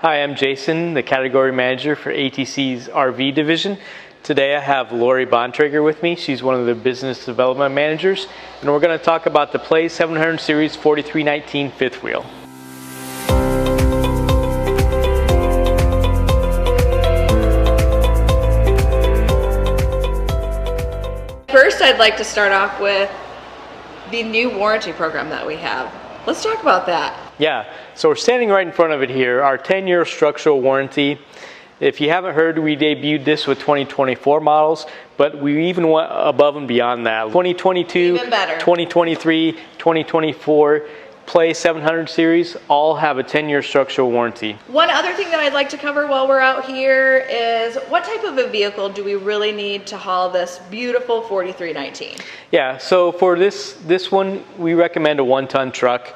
Hi, I'm Jason, the category manager for ATC's RV division. Today I have Lori Bontrager with me. She's one of the business development managers, and we're going to talk about the Play 700 Series 4319 fifth wheel. First, I'd like to start off with the new warranty program that we have. Let's talk about that. Yeah, so we're standing right in front of it here, our 10-year structural warranty. If you haven't heard, we debuted this with 2024 models, but we even went above and beyond that. 2022, Even better. 2023, 2024, Play 700 series all have a 10-year structural warranty. One other thing that I'd like to cover while we're out here is what type of a vehicle do we really need to haul this beautiful 4319? Yeah, so for this one, we recommend a 1-ton truck.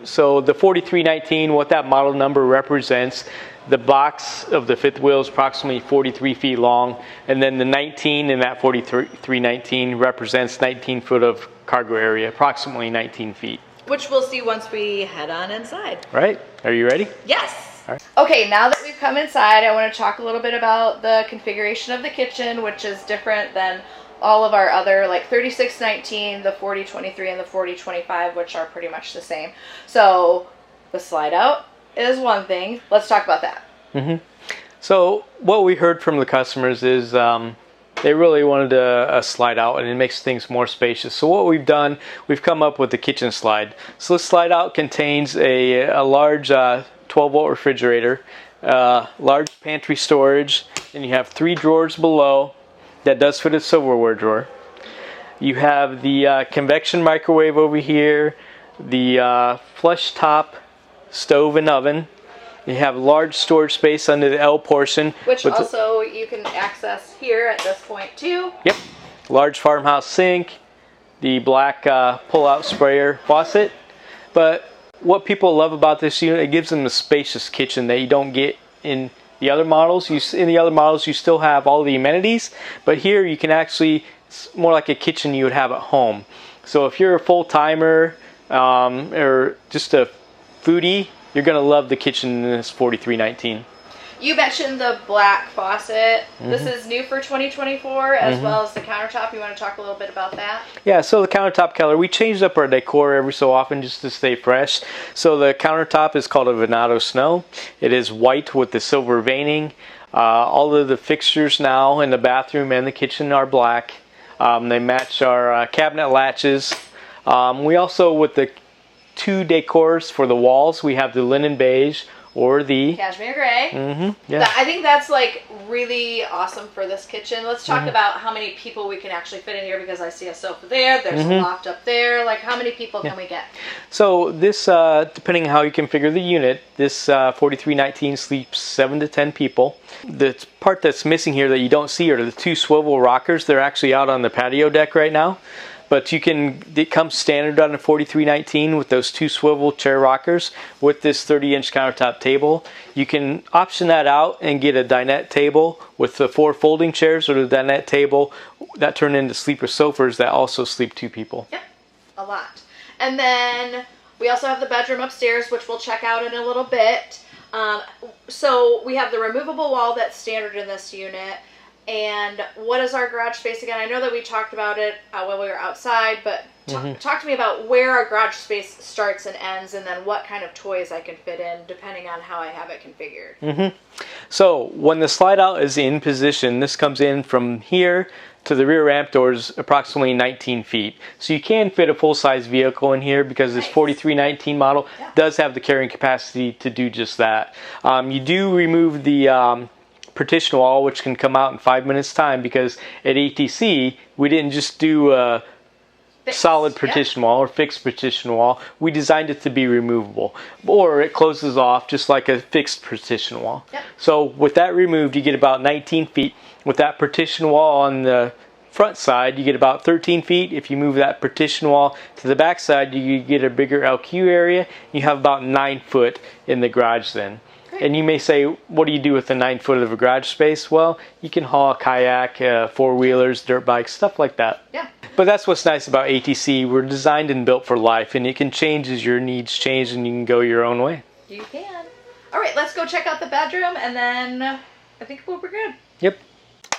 So the 4319, what that model number represents, the box of the fifth wheel is approximately 43 feet long, and then the 19 in that 4319 represents 19 foot of cargo area, approximately 19 feet. Which we'll see once we head on inside. Right, are you ready? Yes. All right. Okay, now that we've come inside, I want to talk a little bit about the configuration of the kitchen, which is different than all of our other, like 3619, the 4023, and the 4025, which are pretty much the same. So the slide out is one thing. Let's talk about that. So what we heard from the customers is they really wanted a slide out, and it makes things more spacious. So what we've done, we've come up with the kitchen slide. So the slide out contains a large 12-volt refrigerator, large pantry storage, and you have 3 drawers below. That does fit a silverware drawer. You have the convection microwave over here, the flush top stove and oven. You have large storage space under the L portion. Which also you can access here at this point too. Yep. Large farmhouse sink, the black pull-out sprayer faucet. But what people love about this unit, it gives them a spacious kitchen that you don't get in the other models. In the other models, you still have all the amenities, but here you can actually, it's more like a kitchen you would have at home. So if you're a full-timer or just a foodie, you're going to love the kitchen in this 4319. You mentioned the black faucet. This is new for 2024, as well as the countertop. You want to talk a little bit about that? Yeah, so the countertop color, we changed up our decor every so often just to stay fresh. So the countertop is called a Venado Snow. It is white with the silver veining. All of the fixtures now in the bathroom and the kitchen are black. They match our cabinet latches. We also, with the 2 decors for the walls, we have the linen beige or the cashmere gray. Yeah. I think that's like really awesome for this kitchen. Let's talk about how many people we can actually fit in here, because I see a sofa there, there's a loft up there. Like, how many people can we get? So this, depending on how you configure the unit, this 4319 sleeps 7 to 10 people. The part that's missing here that you don't see are the 2 swivel rockers. They're actually out on the patio deck right now. But it comes standard on a 4319 with those 2 swivel chair rockers with this 30-inch countertop table. You can option that out and get a dinette table with the 4 folding chairs, or the dinette table that turn into sleeper sofas that also sleep 2 people. Yep, a lot. And then we also have the bedroom upstairs, which we'll check out in a little bit. So we have the removable wall that's standard in this unit. And what is our garage space again? I know that we talked about it when we were outside, but talk to me about where our garage space starts and ends, and then what kind of toys I can fit in depending on how I have it configured. So when the slide out is in position, this comes in from here to the rear ramp doors approximately 19 feet. So you can fit a full-size vehicle in here, because this 4319 model does have the carrying capacity to do just that. You do remove the partition wall, which can come out in 5 minutes time, because at ATC we didn't just do a solid partition wall or fixed partition wall. We designed it to be removable, or it closes off just like a fixed partition wall. So with that removed, you get about 19 feet. With that partition wall on the front side, you get about 13 feet. If you move that partition wall to the back side, you get a bigger LQ area. You have about 9 foot in the garage then. And you may say, what do you do with the 9 foot of a garage space? Well, you can haul a kayak, 4-wheelers, dirt bikes, stuff like that. Yeah. But that's what's nice about ATC. We're designed and built for life, and it can change as your needs change, and you can go your own way. You can. All right, let's go check out the bedroom, and then I think we'll be good. Yep.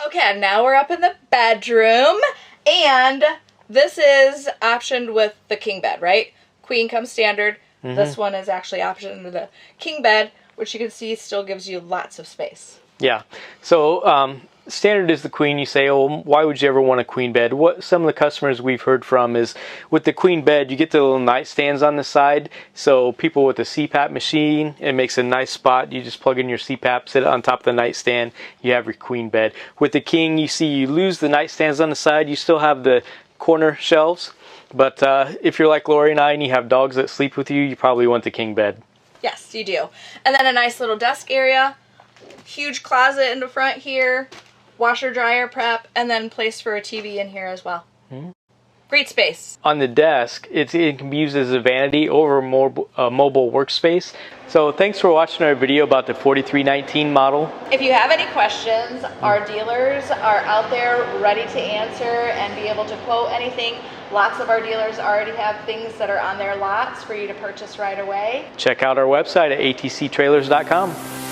Okay, now we're up in the bedroom, and this is optioned with the king bed, right? Queen comes standard. This one is actually optioned with the king bed, which you can see still gives you lots of space. Yeah. So standard is the queen. You say, oh, why would you ever want a queen bed? What some of the customers we've heard from is with the queen bed, you get the little nightstands on the side. So people with a CPAP machine, it makes a nice spot. You just plug in your CPAP, sit on top of the nightstand. You have your queen bed. With the king, you see you lose the nightstands on the side. You still have the corner shelves. But if you're like Lori and I and you have dogs that sleep with you, you probably want the king bed. Yes, you do. And then a nice little desk area, huge closet in the front here, washer dryer prep, and then place for a TV in here as well. Great space. On the desk, it can be used as a vanity or a mobile workspace. So thanks for watching our video about the 4319 model. If you have any questions, our dealers are out there ready to answer and be able to quote anything. Lots of our dealers already have things that are on their lots for you to purchase right away. Check out our website at atctrailers.com.